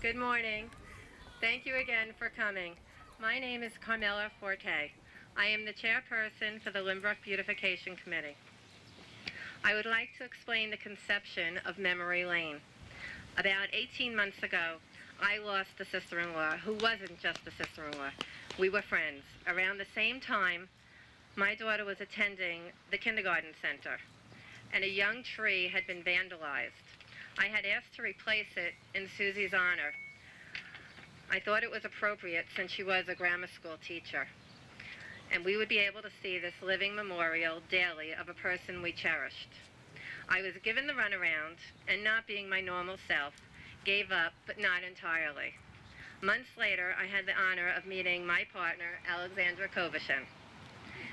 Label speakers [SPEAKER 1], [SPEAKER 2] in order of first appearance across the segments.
[SPEAKER 1] Good morning. Thank you again for coming. My name is Carmela Forte. I am the chairperson for the Lynbrook Beautification Committee. I would like to explain the conception of Memory Lane. About 18 months ago, I lost a sister-in-law who wasn't just a sister-in-law. We were friends. Around the same time, my daughter was attending the kindergarten center, and a young tree had been vandalized. I had asked to replace it in Susie's honor. I thought it was appropriate since she was a grammar school teacher, and we would be able to see this living memorial daily of a person we cherished. I was given the runaround, and not being my normal self, gave up, but not entirely. Months later, I had the honor of meeting my partner, Alexandra Kovashin.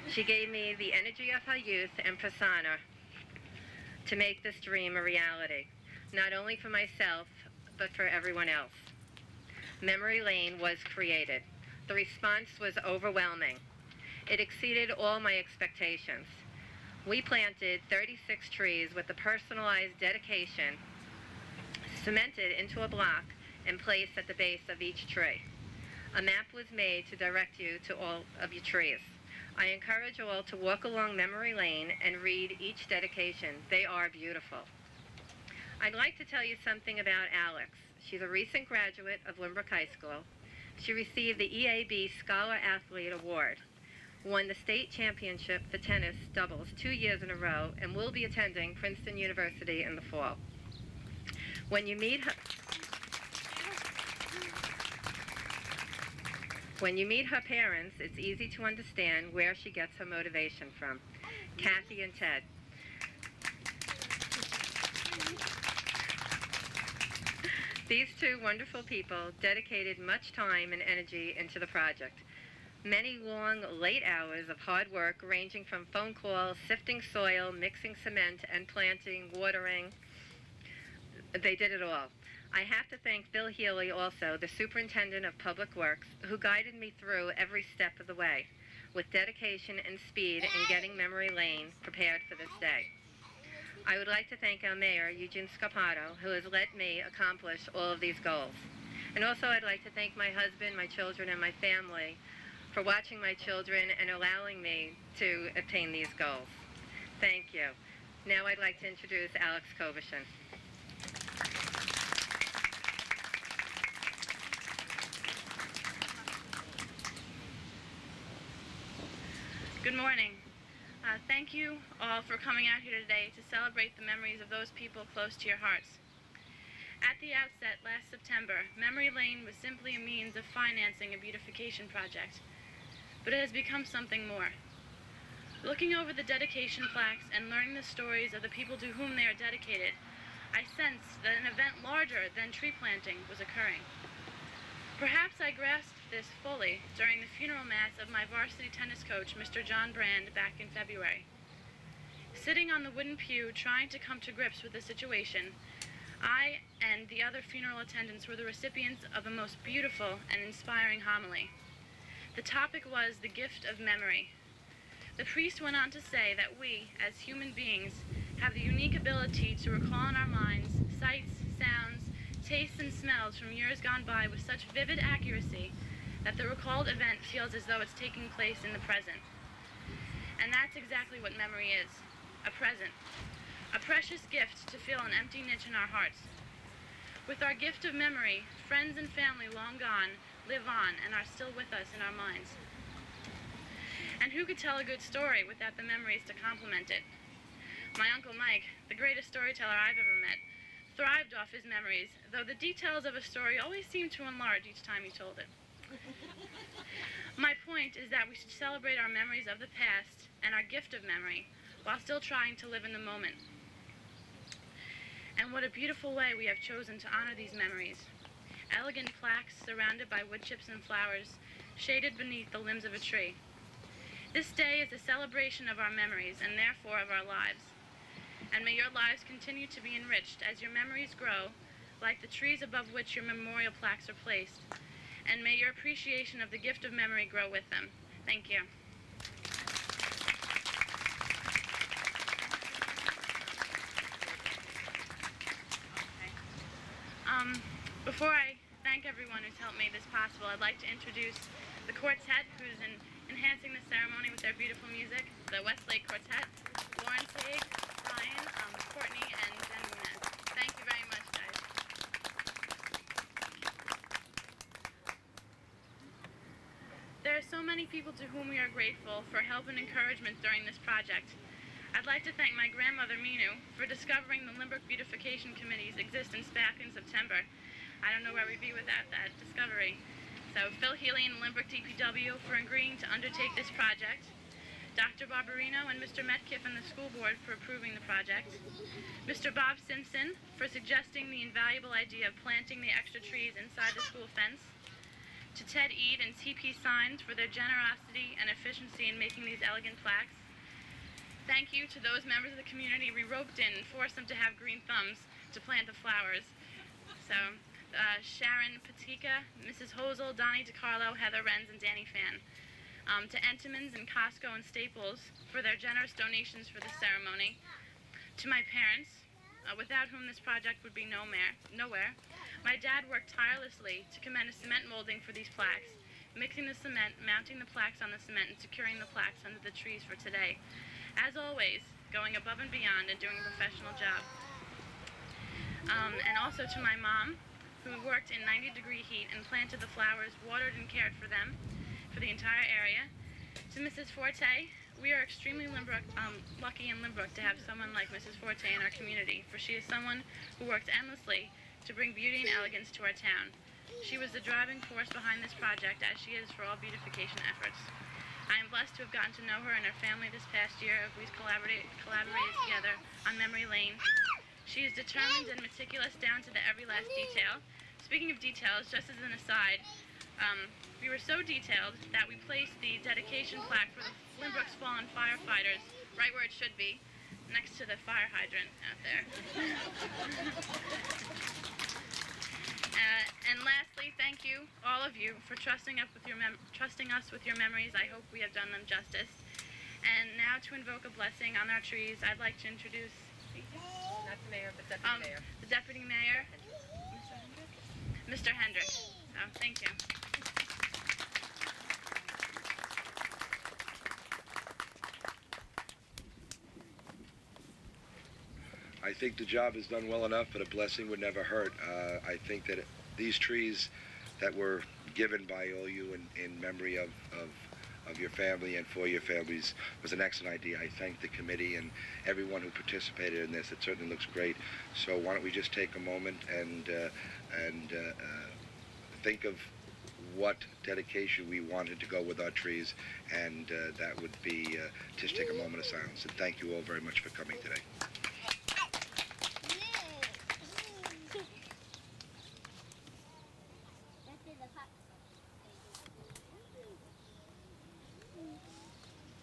[SPEAKER 1] She gave me the energy of her youth and persona to make this dream a reality, not only for myself, but for everyone else. Memory Lane was created. The response was overwhelming. It exceeded all my expectations. We planted 36 trees with a personalized dedication cemented into a block and placed at the base of each tree. A map was made to direct you to all of your trees. I encourage you all to walk along Memory Lane and read each dedication. They are beautiful. I'd like to tell you something about Alex. She's a recent graduate of Lynbrook High School. She received the EAB Scholar Athlete Award, won the state championship for tennis doubles 2 years in a row, and will be attending Princeton University in the fall. When you meet her parents, it's easy to understand where she gets her motivation from. Kathy and Ted. These two wonderful people dedicated much time and energy into the project. Many long, late hours of hard work ranging from phone calls, sifting soil, mixing cement, and planting, watering. They did it all. I have to thank Bill Healy also, the Superintendent of Public Works, who guided me through every step of the way with dedication and speed in getting Memory Lane prepared for this day. I would like to thank our mayor, Eugene Scarpato, who has let me accomplish all of these goals. And also I'd like to thank my husband, my children, and my family for watching my children and allowing me to attain these goals. Thank you. Now I'd like to introduce Alex Kovashin.
[SPEAKER 2] Good morning. Thank you all for coming out here today to celebrate the memories of those people close to your hearts. At the outset last September, Memory Lane was simply a means of financing a beautification project, but it has become something more. Looking over the dedication plaques and learning the stories of the people to whom they are dedicated, I sensed that an event larger than tree planting was occurring. Perhaps I grasped this fully during the funeral mass of my varsity tennis coach, Mr. John Brand, back in February. Sitting on the wooden pew trying to come to grips with the situation, I and the other funeral attendants were the recipients of a most beautiful and inspiring homily. The topic was the gift of memory. The priest went on to say that we, as human beings, have the unique ability to recall in our minds sights, sounds, tastes, and smells from years gone by with such vivid accuracy that the recalled event feels as though it's taking place in the present. And that's exactly what memory is, a present, a precious gift to fill an empty niche in our hearts. With our gift of memory, friends and family long gone live on and are still with us in our minds. And who could tell a good story without the memories to complement it? My Uncle Mike, the greatest storyteller I've ever met, thrived off his memories, though the details of a story always seemed to enlarge each time he told it. My point is that we should celebrate our memories of the past and our gift of memory while still trying to live in the moment. And what a beautiful way we have chosen to honor these memories. Elegant plaques surrounded by wood chips and flowers, shaded beneath the limbs of a tree. This day is a celebration of our memories and therefore of our lives. And may your lives continue to be enriched as your memories grow, like the trees above which your memorial plaques are placed. And may your appreciation of the gift of memory grow with them. Thank you. Before I thank everyone who's helped make this possible. I'd like to introduce the quartet who's enhancing the ceremony with their beautiful music, the Westlake Quartet, Lauren Teague, Ryan, Courtney, and Jen Munez. Thank you very much, guys. There are so many people to whom we are grateful for help and encouragement during this project. I'd like to thank my grandmother, Minu, for discovering the Lynbrook Beautification Committee's existence back in September. I don't know where we'd be without that discovery. So Phil Healy and Lynbrook DPW for agreeing to undertake this project. Dr. Barbarino and Mr. Metcalf and the school board for approving the project. Mr. Bob Simpson for suggesting the invaluable idea of planting the extra trees inside the school fence. To Ted Eade and TP Signs for their generosity and efficiency in making these elegant plaques. Thank you to those members of the community we roped in and forced them to have green thumbs to plant the flowers. So, Sharon Patika, Mrs. Hosel, Donnie DiCarlo, Heather Renz, and Danny Fan. To Entenmann's and Costco and Staples for their generous donations for the ceremony. To my parents, without whom this project would be nowhere. My dad worked tirelessly to commence cement molding for these plaques, mixing the cement, mounting the plaques on the cement, and securing the plaques under the trees for today. As always, going above and beyond and doing a professional job. And also to my mom, who worked in 90-degree heat and planted the flowers, watered and cared for them, for the entire area. To Mrs. Forte, we are extremely lucky in Lynbrook to have someone like Mrs. Forte in our community, for she is someone who worked endlessly to bring beauty and elegance to our town. She was the driving force behind this project, as she is for all beautification efforts. I am blessed to have gotten to know her and her family this past year as we collaborated together on Memory Lane. She is determined and meticulous down to the every last detail. Speaking of details, just as an aside, we were so detailed that we placed the dedication plaque for the Lynbrook's fallen firefighters right where it should be, next to the fire hydrant out there. And lastly, thank you, all of you, for trusting us with your memories. I hope we have done them justice. And now to invoke a blessing on our trees, I'd like to introduce
[SPEAKER 1] Not the mayor, but deputy mayor.
[SPEAKER 2] The deputy mayor, Mr. Hendricks. So, thank you.
[SPEAKER 3] I think the job is done well enough, but a blessing would never hurt. I think that these trees that were given by all you in memory of your family and for your families was an excellent idea. I thank the committee and everyone who participated in this. It certainly looks great. So why don't we just take a moment and think of what dedication we wanted to go with our trees, and that would be just take a moment of silence. And thank you all very much for coming today.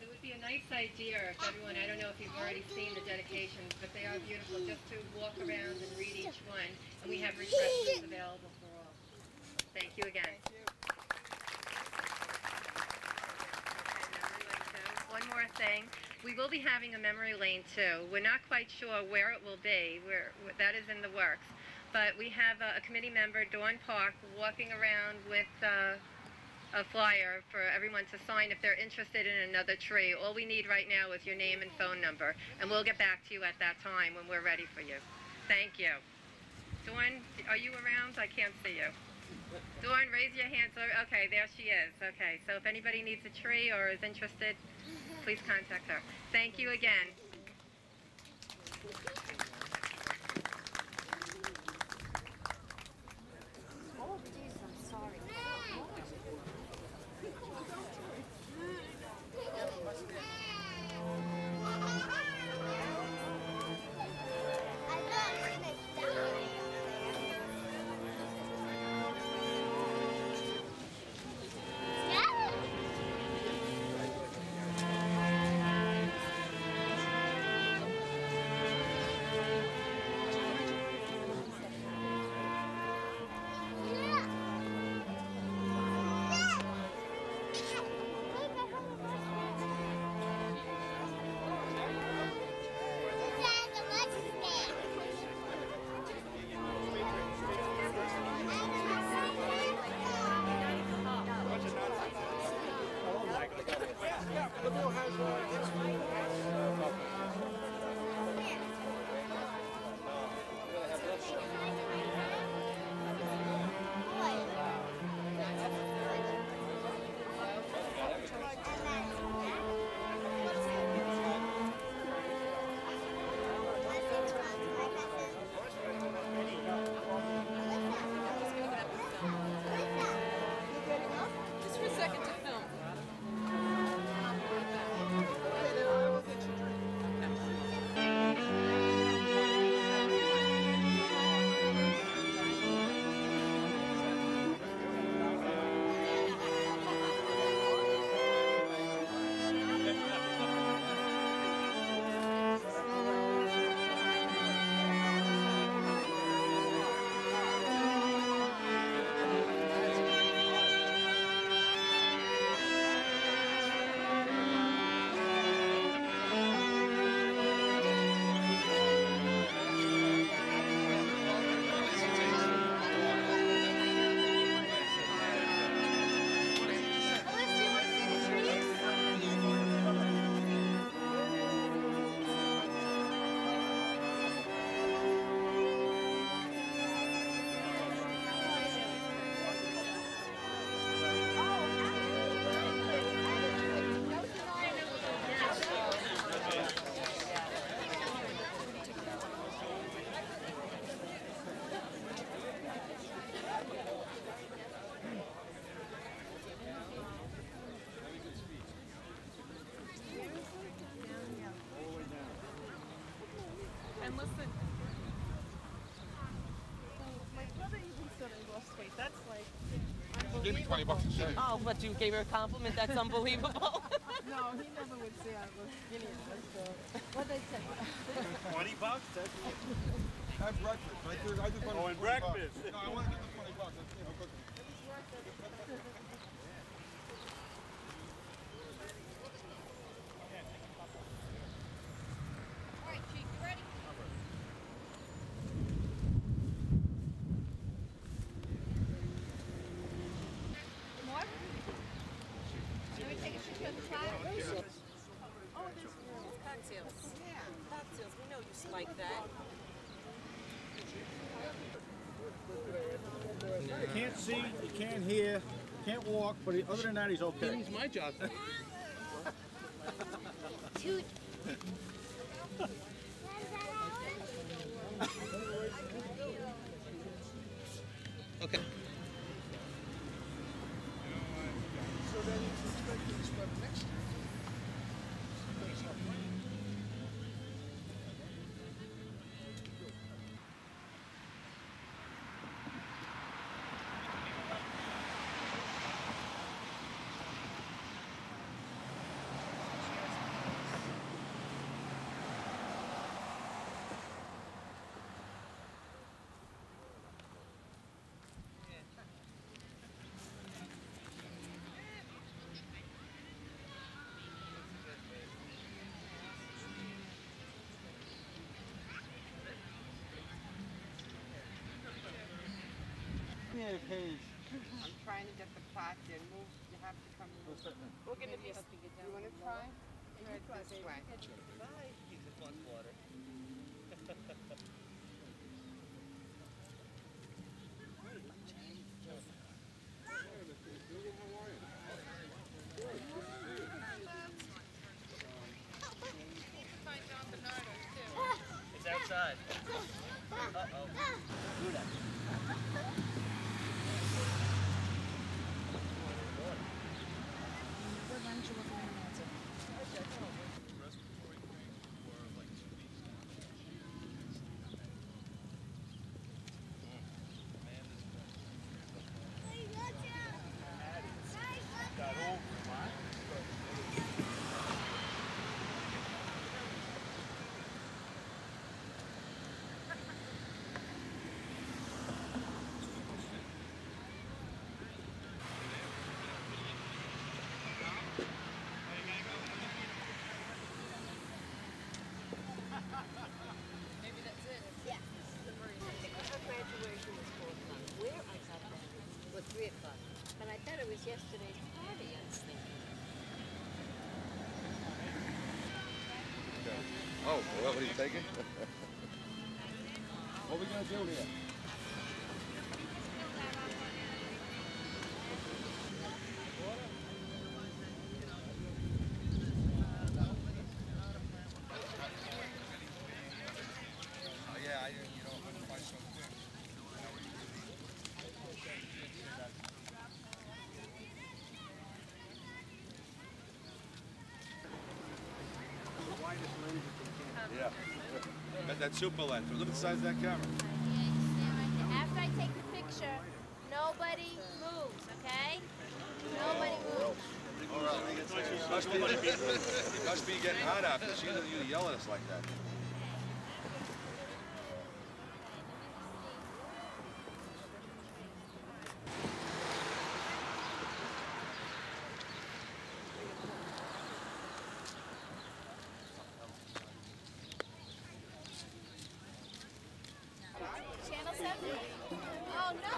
[SPEAKER 1] It would be a nice idea if everyone, I don't know if you've already seen the dedications, but they are beautiful, just to walk around and read each one. And we have refreshments available for all. Thank you again.
[SPEAKER 3] Thank you.
[SPEAKER 1] One more thing. We will be having a memory lane too. We're not quite sure where it will be. That is in the works. But we have a committee member, Dawn Park, walking around with a flyer for everyone to sign if they're interested in another tree. All we need right now is your name and phone number, and we'll get back to you at that time when we're ready for you. Thank you. Dawn, are you around? I can't see you. Dawn, raise your hand. Okay, there she is. Okay, so if anybody needs a tree or is interested, please contact her. Thank you again.
[SPEAKER 4] Oh, geez, I'm sorry.
[SPEAKER 5] Just for a second to film. And listen. My brother even said I lost weight. That's like
[SPEAKER 6] She gave me 20 bucks to say.
[SPEAKER 5] Oh, but you gave her a compliment? That's unbelievable.
[SPEAKER 7] No, he never would say I was skinny. What they say?
[SPEAKER 6] 20 bucks? That's
[SPEAKER 8] Have breakfast. I just want
[SPEAKER 6] Oh, and breakfast.
[SPEAKER 8] No, I want to get the 20 bucks. Let's see if I cook them.
[SPEAKER 4] All right, Chief, you ready? More? Can we take a picture of the side?
[SPEAKER 5] Oh, there's cocktails. Yeah, cocktails. We know you like that.
[SPEAKER 9] You can't see, you can't hear, can't walk, but other than that, he's okay.
[SPEAKER 6] It's my job.
[SPEAKER 4] Toot.
[SPEAKER 6] Okay.
[SPEAKER 7] I'm trying to get the plaque in. Move. You have to come.
[SPEAKER 5] We're gonna be.
[SPEAKER 7] You want to try? Right this way.
[SPEAKER 6] It's outside. Uh-oh.
[SPEAKER 4] Was 3 o'clock. But I thought it was yesterday's party, I was thinking.
[SPEAKER 3] Oh, what are you taking?
[SPEAKER 8] What are we gonna do here?
[SPEAKER 3] Yeah. Got that super lens. Look at the size of that camera.
[SPEAKER 4] After I take the picture, nobody moves, okay? Nobody moves.
[SPEAKER 3] Must be getting hot out there. She doesn't usually yell at us like that.
[SPEAKER 4] Channel 7? Oh, no!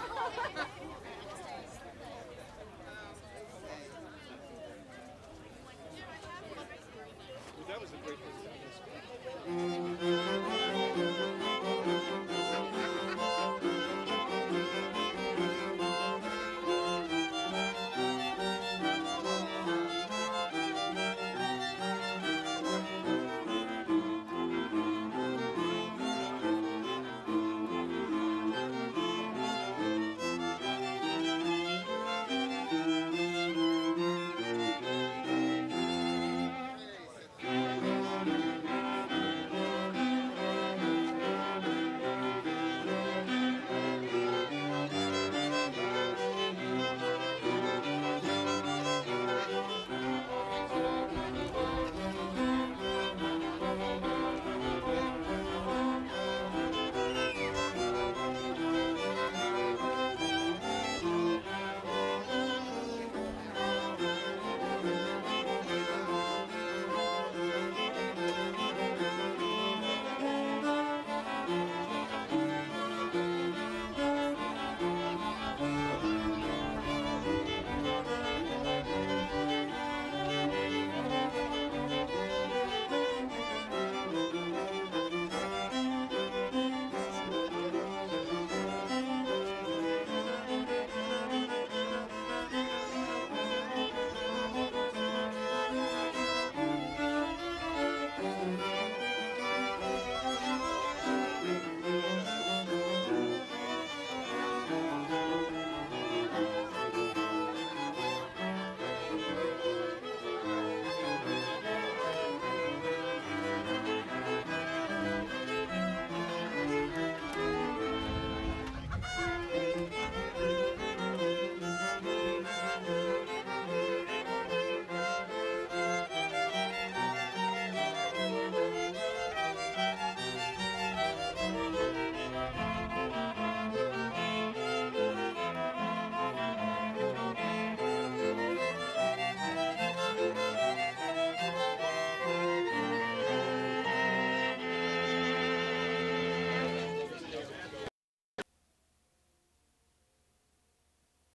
[SPEAKER 8] That was a great